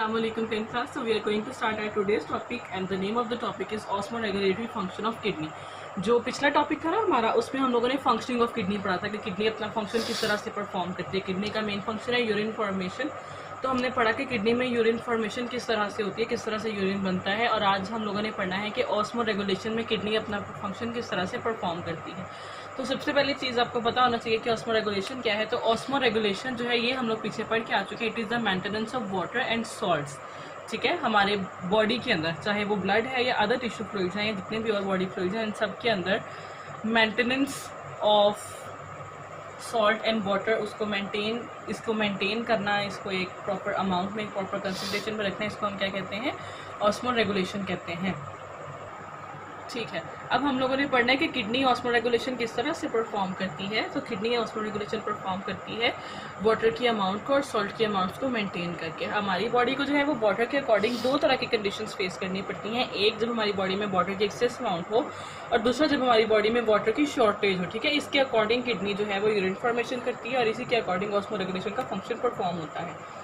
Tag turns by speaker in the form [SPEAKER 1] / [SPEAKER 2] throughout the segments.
[SPEAKER 1] Assalamualaikum 10th class. So we are going to start our today's topic and the name of the topic is osmoregulatory function of kidney. जो पिछला topic था ना हमारा, उसमें हम लोगों ने फंक्शनिंग ऑफ किडनी पढ़ा था कि किडनी अपना फंक्शन किस तरह से परफॉर्म करती है। किडनी का मेन फंक्शन है यूरिन फॉर्मेशन। तो हमने पढ़ा कि किडनी में यूरिन फॉर्मेशन किस तरह से होती है, किस तरह से यूरिन बनता है। और आज हम लोगों ने पढ़ना है कि ऑस्मो रेगुलेशन में किडनी अपना फंक्शन किस तरह से परफॉर्म करती है। तो सबसे पहली चीज़ आपको पता होना चाहिए कि ऑस्मो रेगुलेशन क्या है। तो ऑस्मो रेगुलेशन जो है ये हम लोग पीछे पढ़ के आ चुके हैं। It is the maintenance of water and salts, ठीक है, हमारे बॉडी के अंदर, चाहे वो ब्लड है या अदर टिश्यू फ्लूइड्स हैं या जितने भी और बॉडी फ्लूइड्स हैं, इन सब के अंदर maintenance of salt and water, इसको मेंटेन करना, इसको एक प्रॉपर अमाउंट में, एक प्रॉपर कंसंट्रेशन में रखना, इसको हम क्या कहते हैं, ऑस्मो रेगुलेशन कहते हैं। ठीक है, अब हम लोगों ने पढ़ना है कि किडनी ऑस्मो रेगुलेशन किस तरह से परफॉर्म करती है। तो किडनी ऑस्मो रेगुलेशन परफॉर्म करती है वाटर की अमाउंट को और सॉल्ट की अमाउंट्स को मेंटेन करके। हमारी बॉडी को जो है वो वाटर के अकॉर्डिंग दो तरह की कंडीशंस फेस करनी पड़ती हैं। एक, जब हमारी बॉडी में वाटर की एक्सेस अमाउंट हो, और दूसरा जब हमारी बॉडी में वाटर की शॉर्टेज हो। ठीक है, इसके अकॉर्डिंग किडनी जो है वो यूरिन फॉर्मेशन करती है और इसी के अकॉर्डिंग ऑस्मो रेगुलेशन का फंक्शन परफॉर्म होता है।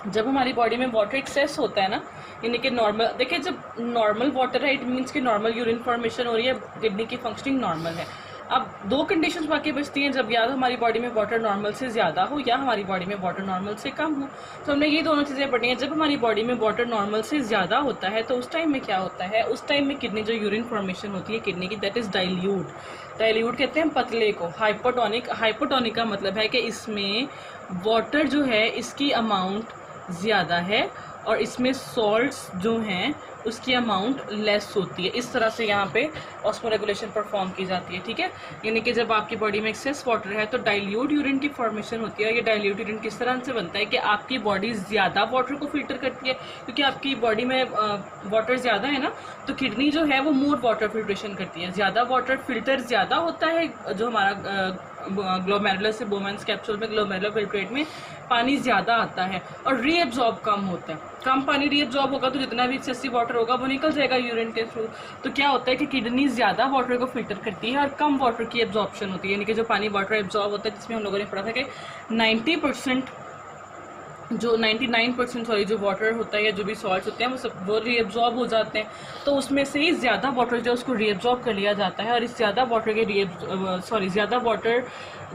[SPEAKER 1] जब हमारी बॉडी में वाटर एक्सेस होता है ना, यानी कि नॉर्मल, देखिए जब नॉर्मल वाटर है इट मीन्स कि नॉर्मल यूरिन फॉर्मेशन हो रही है, किडनी की फंक्शनिंग नॉर्मल है। अब दो कंडीशंस बाकी बचती हैं, जब या तो हमारी बॉडी में वाटर नॉर्मल से ज़्यादा हो या हमारी बॉडी में वाटर नॉर्मल से कम हो। तो हमने ये दोनों चीज़ें पढ़नी है। जब हमारी बॉडी में वाटर नॉर्मल से ज़्यादा होता है तो उस टाइम में क्या होता है, उस टाइम में किडनी जो यूरिन फॉर्मेशन होती है किडनी की, दैट इज़ डाइल्यूट कहते हैं पतले को। हाइपोटोनिक का मतलब है कि इसमें वाटर जो है इसकी अमाउंट ज़्यादा है और इसमें सॉल्ट्स जो हैं उसकी अमाउंट लेस होती है। इस तरह से यहाँ पे ऑस्मो रेगुलेशन परफॉर्म की जाती है। ठीक है, यानी कि जब आपकी बॉडी में एक्सेस वाटर है तो डाइल्यूट यूरिन की फॉर्मेशन होती है। ये डाइल्यूट यूरिन किस तरह से बनता है कि आपकी बॉडी ज़्यादा वाटर को फिल्टर करती है, क्योंकि आपकी बॉडी में वाटर ज़्यादा है ना, तो किडनी जो है वो मोर वाटर फिल्ट्रेशन करती है। ज़्यादा वाटर फिल्टर ज़्यादा होता है, जो हमारा ग्लोमेरुलर से बोवेंस कैप्सूल में ग्लोमेरुलर फिल्ट्रेट में पानी ज़्यादा आता है और रीएब्जॉर्ब कम होता है। कम पानी रीएब्जॉर्ब होगा तो जितना भी एक्सेसिव वाटर होगा वो निकल जाएगा यूरिन के थ्रू। तो क्या होता है कि किडनी ज़्यादा वाटर को फिल्टर करती है और कम वाटर की एब्जॉर्प्शन होती है, यानी कि जो पानी वाटर एब्जॉर्ब होता है, जिसमें हम लोगों ने पढ़ा था कि 99% जो वाटर होता है या जो भी सॉल्ट्स होते हैं वो रीएब्जॉर्ब हो जाते हैं। तो उसमें से ही ज़्यादा वाटर जो उसको रीएब्जॉर्ब कर लिया जाता है और इस ज़्यादा वाटर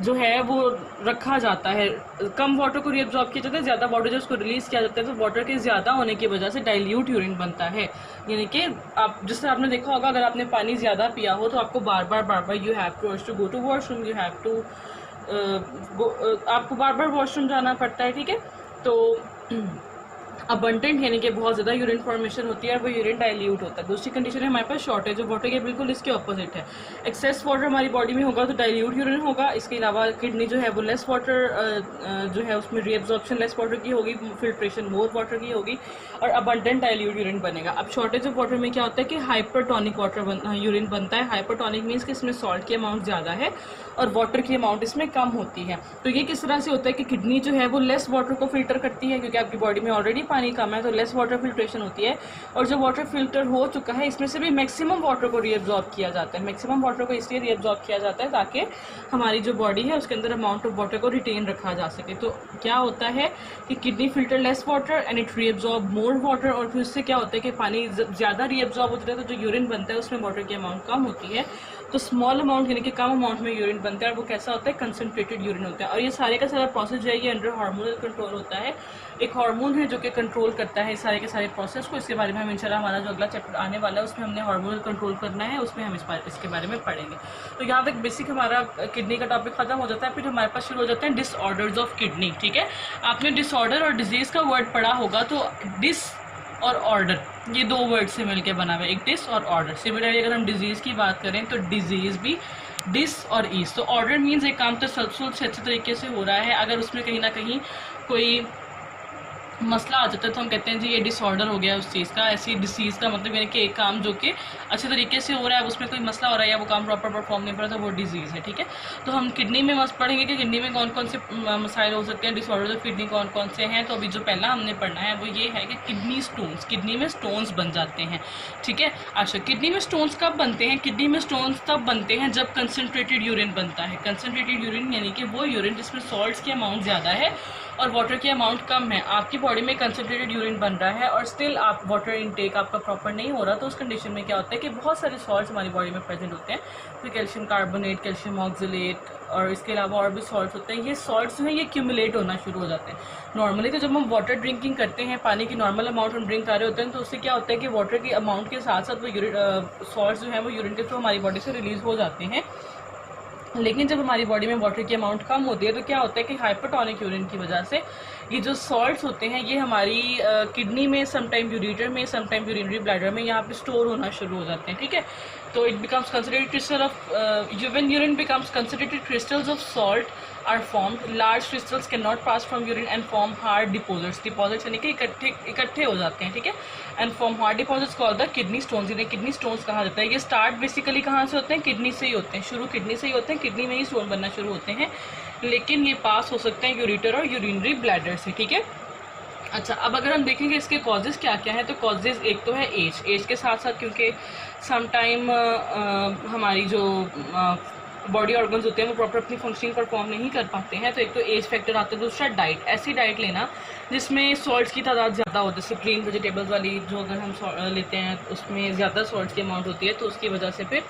[SPEAKER 1] जो है वो रखा जाता है। कम वाटर को रीएब्जॉर्ब किया जाता है, ज़्यादा वाटर जो उसको रिलीज़ किया जाता है। तो वाटर के ज़्यादा होने की वजह से डाइल्यूट यूरिन बनता है। यानी कि आप जिससे आपने देखा होगा, अगर आपने पानी ज़्यादा पिया हो तो आपको बार बार you have to go to washroom, you have to आपको बार बार वॉशरूम जाना पड़ता है। ठीक है, तो अबंडेंट यानी कि बहुत ज़्यादा यूरिन फॉर्मेशन होती है और वो यूरिन डाइल्यूट होता है। दूसरी कंडीशन है हमारे पास शॉर्टेज ऑफ वाटर, के बिल्कुल इसके ऑपोजिट है। एक्सेस वाटर हमारी बॉडी में होगा तो डाइल्यूट यूरिन होगा। इसके अलावा किडनी जो है वो लेस वाटर जो है उसमें रीएब्जॉर्प्शन लेस वाटर की होगी, फिल्ट्रेशन मोर वाटर की होगी और अबंडेंट डाइल्यूट यूरिन बनेगा। अब शॉर्टेज ऑफ वाटर में क्या होता है कि हाइपरटोनिक यूरिन बनता है। हाइपरटोनिक मीन्स कि इसमें सॉल्ट की अमाउंट ज़्यादा है और वाटर की अमाउंट इसमें कम होती है। तो ये किस तरह से होता है कि किडनी जो है वो लेस वाटर को फिल्टर करती है, क्योंकि आपकी बॉडी में ऑलरेडी पानी कम है तो लेस वाटर फिल्ट्रेशन होती है। और जो वाटर फिल्टर हो चुका है इसमें से भी मैक्सिमम वाटर को रीअब्जॉर्ब किया जाता है। मैक्सिमम वाटर को इसलिए रीअब्जॉर्ब किया जाता है ताकि हमारी जो बॉडी है उसके अंदर अमाउंट ऑफ वाटर को रिटेन रखा जा सके। तो क्या होता है कि kidney filter less water and it reabsorb more water, और फिर उससे क्या होता है कि पानी ज़्यादा रीअब्जॉर्ब होता है तो जो यूरिन बनता है उसमें वाटर की अमाउंट कम होती है। तो स्मॉल अमाउंट यानी कि कम अमाउंट में यूरिन बनता है और वो कैसा होता है, कंसनट्रेटेड यूरिन होता है। और ये सारे का सारा प्रोसेस जो है ये अंडर हार्मोनल कंट्रोल होता है। एक हार्मोन है जो कि कंट्रोल करता है सारे के सारे प्रोसेस को। इसके बारे में हम इंशाल्लाह हमारा जो अगला चैप्टर आने वाला है उसमें हमने हार्मोनल कंट्रोल करना है, उसमें हम इसके बारे में पढ़ेंगे। तो यहाँ तक बेसिक हमारा किडनी का टॉपिक खत्म हो जाता है। फिर हमारे पास शुरू हो जाते हैं डिसऑर्डर्स ऑफ किडनी। ठीक है, आपने डिसऑर्डर और डिजीज़ का वर्ड पढ़ा होगा। तो डिस और ऑर्डर ये दो वर्ड से मिलकर बना हुआ है, एक डिस और ऑर्डर। सिमिलरली अगर हम डिजीज़ की बात करें तो डिजीज़ भी डिस और ईज। तो ऑर्डर मीन्स एक काम तो सलसल से अच्छे तरीके से हो रहा है, अगर उसमें कहीं ना कहीं कोई मसला आ जाता है तो हम कहते हैं जी ये डिसऑर्डर हो गया उस चीज़ का। ऐसी डिसीज़ का मतलब यानी कि एक काम जो कि अच्छे तरीके से हो रहा है, उसमें कोई मसला हो रहा है या वो काम प्रॉपर परफॉर्म नहीं कर रहा, तो वो डिजीज़ है। ठीक है, तो हम किडनी में मस्त पढ़ेंगे कि किडनी में कौन कौन से मसाइल हो सकते हैं, डिसऑर्डर ऑफ किडनी कौन कौन से हैं। तो अभी जो पहला हमने पढ़ना है वो ये है कि किडनी स्टोन्स, किडनी में स्टोन्स बन जाते हैं। ठीक है, अच्छा किडनी में स्टोन्स कब बनते हैं? किडनी में स्टोन्स तब बनते हैं जब कंसनट्रेटेड यूरिन बनता है। कंसनट्रेटेड यूरिन यानी कि वो यूरिन जिसमें सॉल्ट्स की अमाउंट ज़्यादा है और वाटर की अमाउंट कम है, आपकी बॉडी में कंसनट्रेटेड यूरिन बन रहा है और स्टिल आप वाटर इनटेक आपका प्रॉपर नहीं हो रहा, तो उस कंडीशन में क्या होता है कि बहुत सारे सॉल्ट्स हमारी बॉडी में प्रेजेंट होते हैं, फिर कैल्शियम कार्बोनेट, कैल्शियम ऑक्सलेट और इसके अलावा और भी सॉल्ट्स होते हैं। ये सॉल्ट्स जो हैं ये क्यूमुलेट होना शुरू हो जाते हैं। नॉर्मली तो जब हम वाटर ड्रिंकिंग करते हैं, पानी की नॉर्मल अमाउंट हम ड्रिंक कर रहे होते हैं, तो उससे क्या होता है कि वाटर की अमाउंट के साथ साथ वो सॉल्ट्स जो हैं वो यूरिन के थ्रू हमारी बॉडी से रिलीज़ हो जाते हैं। लेकिन जब हमारी बॉडी में वाटर की अमाउंट कम होती है तो क्या होता है कि हाइपरटोनिक यूरिन की वजह से ये जो सॉल्ट्स होते हैं ये हमारी किडनी में, समटाइम यूरेटर में, समटाइम यूरिनरी ब्लैडर में यहाँ पे स्टोर होना शुरू हो जाते हैं। ठीक है, तो it becomes concentrated crystal of when urine becomes concentrated crystals of salt are formed, large crystals can not pass from urine and form hard deposits यानी कि इकट्ठे हो जाते हैं। ठीक है, and form hard deposits called the kidney stones, इन्हें kidney stones कहा जाता है। ये स्टार्ट बेसिकली कहाँ से होते हैं? किडनी से ही होते हैं, शुरू किडनी से ही होते हैं, किडनी में ही स्टोन बनना शुरू होते हैं, लेकिन ये पास हो सकते हैं यूरेटर और यूरिनरी ब्लैडर से। ठीक है, अच्छा, अब अगर हम देखेंगे इसके कॉजेज़ क्या क्या हैं, तो कॉजेज़ एक तो है एज के साथ साथ, क्योंकि समटाइम हमारी जो बॉडी ऑर्गन्स होते हैं वो प्रॉपर अपनी फंक्शनिंग परफॉर्म नहीं कर पाते हैं, तो एक तो एज फैक्टर आता है। दूसरा डाइट, ऐसी डाइट लेना जिसमें सॉल्ट्स की तादाद ज़्यादा हो, जैसे ग्रीन वेजिटेबल्स वाली जो अगर हम लेते हैं उसमें ज़्यादा सॉल्ट्स की अमाउंट होती है, तो उसकी वजह से फिर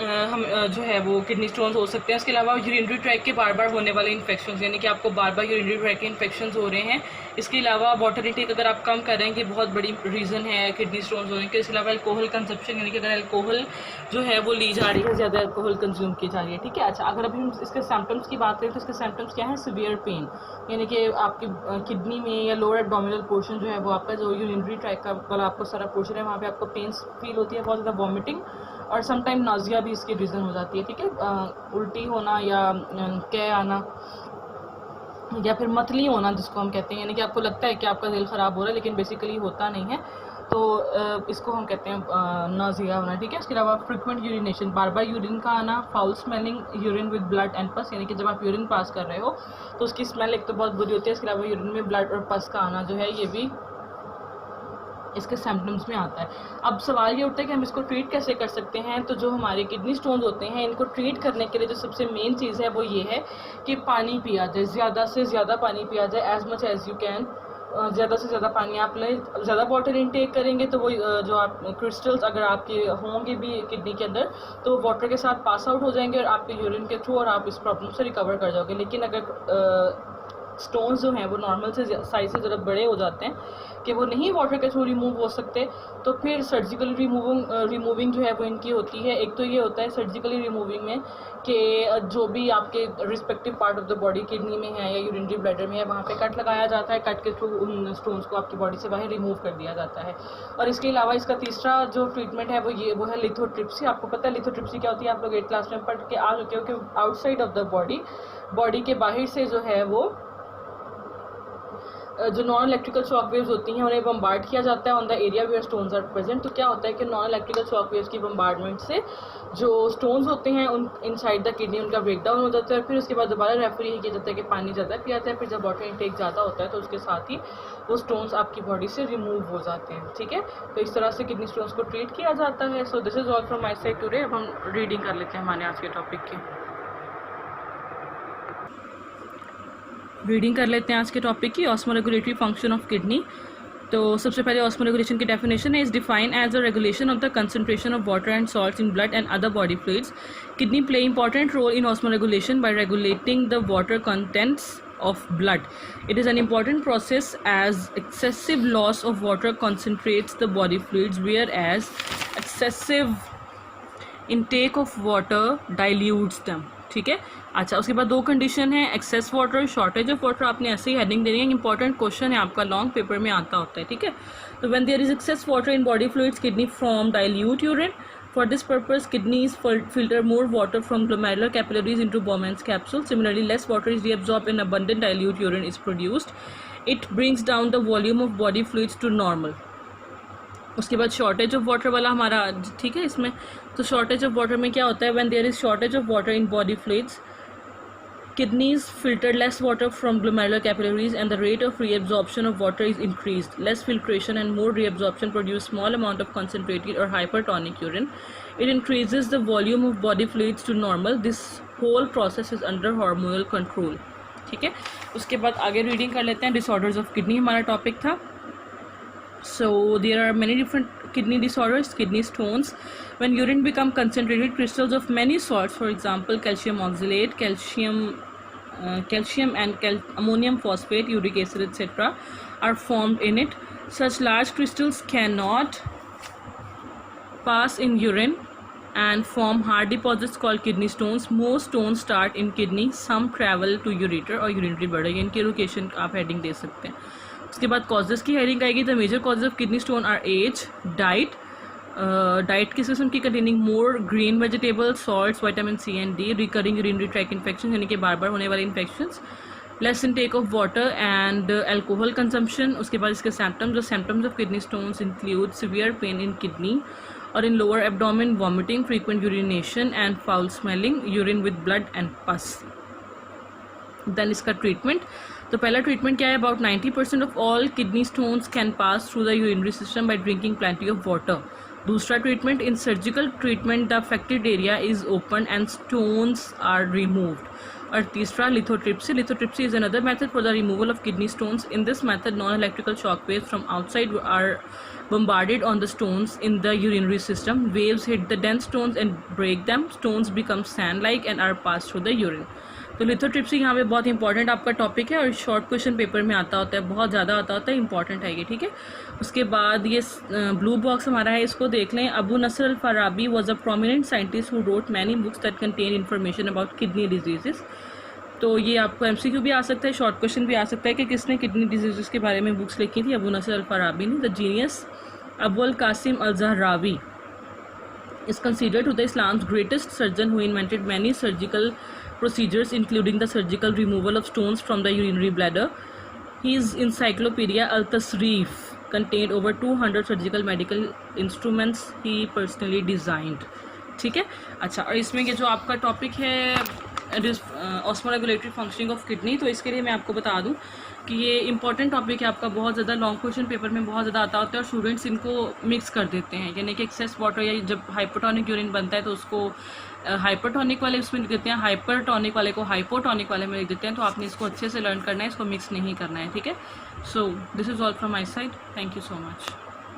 [SPEAKER 1] हम जो है वो किडनी स्टोन्स हो सकते हैं। इसके अलावा यूरिनरी ट्रैक के बार बार होने वाले इन्फेक्शंस, यानी कि आपको बार बार यूरिनरी ट्रैक के इन्फेक्शंस हो रहे हैं। इसके अलावा वाटर इंटेक अगर आप कम कर रहे हैं, कि बहुत बड़ी रीज़न है किडनी स्टोन्स होने के। इसके अलावा अल्कोहल कंजप्शन, यानी कि अगर अल्कोहल जो है वो ली जा रही है, ज़्यादा अल्कोहल कंज्यूम की जा रही है। ठीक है, अच्छा, अगर अभी हम इसके सिम्टम्स की बात करें तो इसके सिम्टम्स क्या है? सीवियर पेन, यानी कि आपकी किडनी में या लोअर एब्डोमिनल पोर्शन जो है वो आपका जो यूरिनरी ट्रैक का वाला आपको सारा पोर्शन है, वहाँ पे आपको पेन फील होती है, बहुत ज़्यादा वॉमिटिंग और समटाइम नाजिया भी इसकी रीज़न हो जाती है। ठीक है, उल्टी होना या कै आना या फिर मतली होना जिसको हम कहते हैं, यानी कि आपको लगता है कि आपका दिल ख़राब हो रहा है लेकिन बेसिकली होता नहीं है, तो इसको हम कहते हैं नाजिया होना। ठीक है, इसके अलावा फ्रिक्वेंट यूरिनेशन, बार बार यूरिन का आना, foul smelling urine with blood and पस, यानी कि जब आप यूरिन पास कर रहे हो तो उसकी स्मेल एक तो बहुत बुरी होती है। इसके अलावा यूरिन में ब्लड और पस का आना जो है ये भी इसके सिम्टम्स में आता है। अब सवाल ये उठता है कि हम इसको ट्रीट कैसे कर सकते हैं, तो जो हमारे किडनी स्टोन्स होते हैं इनको ट्रीट करने के लिए जो सबसे मेन चीज़ है वो ये है कि पानी पिया जाए, ज़्यादा से ज़्यादा पानी पिया जाए, as much as you can. ज़्यादा से ज़्यादा पानी आप लें, ज़्यादा वाटर इनटेक करेंगे तो वो जो आप क्रिस्टल्स अगर आपके होंगे भी किडनी के अंदर तो वाटर के साथ पास आउट हो जाएंगे और आपके यूरिन के थ्रू, और आप इस प्रॉब्लम से रिकवर कर जाओगे। लेकिन अगर स्टोन्स जो हैं वो नॉर्मल से साइज से ज़रा बड़े हो जाते हैं कि वो नहीं वाटर के थ्रू रिमूव हो सकते, तो फिर सर्जिकली रिमूविंग जो है वो इनकी होती है। एक तो ये होता है सर्जिकली रिमूविंग में कि जो भी आपके respective part of the body kidney में है या यूरिनरी ब्लैडर में है वहाँ पे कट लगाया जाता है, कट के थ्रू उन स्टोन्स को आपकी बॉडी से बाहर रिमूव कर दिया जाता है। और इसके अलावा इसका तीसरा जो ट्रीटमेंट है वो है लिथोट्रिप्सी। आपको पता है लिथोट्रिप्सी क्या होती है? आप लोग 8th क्लास में पढ़ के आ चुके हो कि आउटसाइड ऑफ द बॉडी के बाहर से जो है वो जो नॉन इलेक्ट्रिकल शॉक वेव्स होती हैं उन्हें बम्बार्ड किया जाता है on the area where stones are present. तो क्या होता है कि नॉन इलेक्ट्रिकल शॉक वेव्स की बम्बार्डमेंट से जो स्टोन्स होते हैं उन इनसाइड द किडनी उनका ब्रेकडाउन हो जाता है। फिर उसके बाद दोबारा रेफर ये किया जाता है कि पानी ज़्यादा पिया जाता है। फिर जब वाटर इनटेक ज़्यादा होता है तो उसके साथ ही वो स्टोन्स आपकी बॉडी से रिमूव हो जाते हैं। ठीक है, तो इस तरह से किडनी स्टोन्स को ट्रीट किया जाता है। So this is all from my side today. अब हम रीडिंग कर लेते हैं हमारे आज के टॉपिक की। रीडिंग कर लेते हैं आज के टॉपिक की, ऑस्मोरेगुलेटरी फंक्शन ऑफ किडनी। तो सबसे पहले ऑस्मोरेगुलेशन की डेफिनेशन है, is defined as a regulation of the concentration of water and salts in blood and other body fluids. Kidney play important role in osmoregulation by regulating the water contents of blood. It is an important process as excessive loss of water concentrates the body fluids, whereas excessive intake of water dilutes them. ठीक है, अच्छा, उसके बाद दो condition है, excess water, shortage of water. आपने ऐसे ही heading देनी है, इंपॉर्टेंट क्वेश्चन है आपका, लॉन्ग पेपर में आता होता है। ठीक है, तो when there is excess water in body fluids kidney form dilute urine. For this purpose, kidneys filter more water from glomerular capillaries into Bowman's capsule. Similarly, less water is reabsorbed and abundant dilute urine is produced. It brings down the volume of body fluids to normal. उसके बाद shortage of water वाला हमारा, ठीक है, इसमें तो shortage of water में क्या होता है? When there is shortage of water in body fluids, kidneys filter less water from glomerular capillaries and the rate of reabsorption of water is increased. Less filtration and more reabsorption produce small amount of concentrated or hypertonic urine. It increases the volume of body fluids to normal. This whole process is under hormonal control. ठीक है। उसके बाद आगे reading कर लेते हैं। Disorders of kidney हमारा topic था। So there are many different kidney disorders. Kidney stones, when urine become concentrated crystals of many salts, for example calcium oxalate, calcium and ammonium phosphate, uric acid, etc., are formed in it. Such large crystals cannot pass in urine and form hard deposits called kidney stones. Most stones start in kidney, some travel to ureter or urinary bladder. इनकी location आप heading दे सकते हैं। उसके बाद causes की heading आएगी। The major causes of kidney stone are age, diet, diet किस किस्म की containing more green vegetables, salts, vitamin C and D, recurring urinary tract infection यानी कि बार बार होने वाले infections, less intake of water and alcohol consumption. उसके बाद इसके symptoms, the symptoms of kidney stones include severe pain in kidney और in lower abdomen, vomiting, frequent urination and foul smelling, urine with blood and pus. Then इसका treatment, तो पहला treatment क्या है? About 90% of all kidney stones can pass through the urinary system by drinking plenty of water. दूसरा treatment, in surgical treatment the affected area is open and stones are removed. और तीसरा lithotripsy, lithotripsy is another method for the removal of kidney stones. In this method non electrical shock waves from outside are bombarded on the stones in the urinary system. Waves hit the dense stones and break them. Stones become sand-like and are passed through the urine. तो lithotripsy यहाँ पे बहुत important आपका topic है और short question paper में आता होता है, बहुत ज़्यादा आता होता है, इंपॉर्टेंट है ये, ठीक है। उसके बाद ये ब्लू बॉक्स हमारा है, इसको देख लें। Abu Nasr al Farabi was a prominent scientist who wrote many books that contain information about kidney diseases. तो ये आपको एमसीक्यू भी आ सकता है, शॉर्ट क्वेश्चन भी आ सकता है कि किसने किडनी डिजीज़ के बारे में बुक्स लिखी थी? अबू नसर अल फराबी ने। The genius Abul Qasim al Zahrawi is considered to the Islam's greatest surgeon who invented many surgical procedures including the surgical removal of stones from the urinary bladder. His encyclopedia Al-Tasrif contained over 200 surgical medical instruments he personally designed. ठीक है, अच्छा। और इसमें ये जो आपका topic है ऑस्मोरेगुलेटरी functioning of kidney, तो इसके लिए मैं आपको बता दूं कि ये इंपॉर्टेंट टॉपिक है आपका, बहुत ज़्यादा लॉन्ग क्वेश्चन पेपर में बहुत ज़्यादा आता होता है और स्टूडेंट्स इनको मिक्स कर देते हैं। यानी कि एक्सेस वाटर या जब हाइपोटोनिक यूरिन बनता है तो उसको हाइपरटोनिक वाले उसमें लिख देते हैं, हाइपरटोनिक वाले को हाइपोटोनिक वाले में लिख देते हैं। तो आपने इसको अच्छे से लर्न करना है, इसको मिक्स नहीं करना है, ठीक है। So this is all from my side, thank you so much.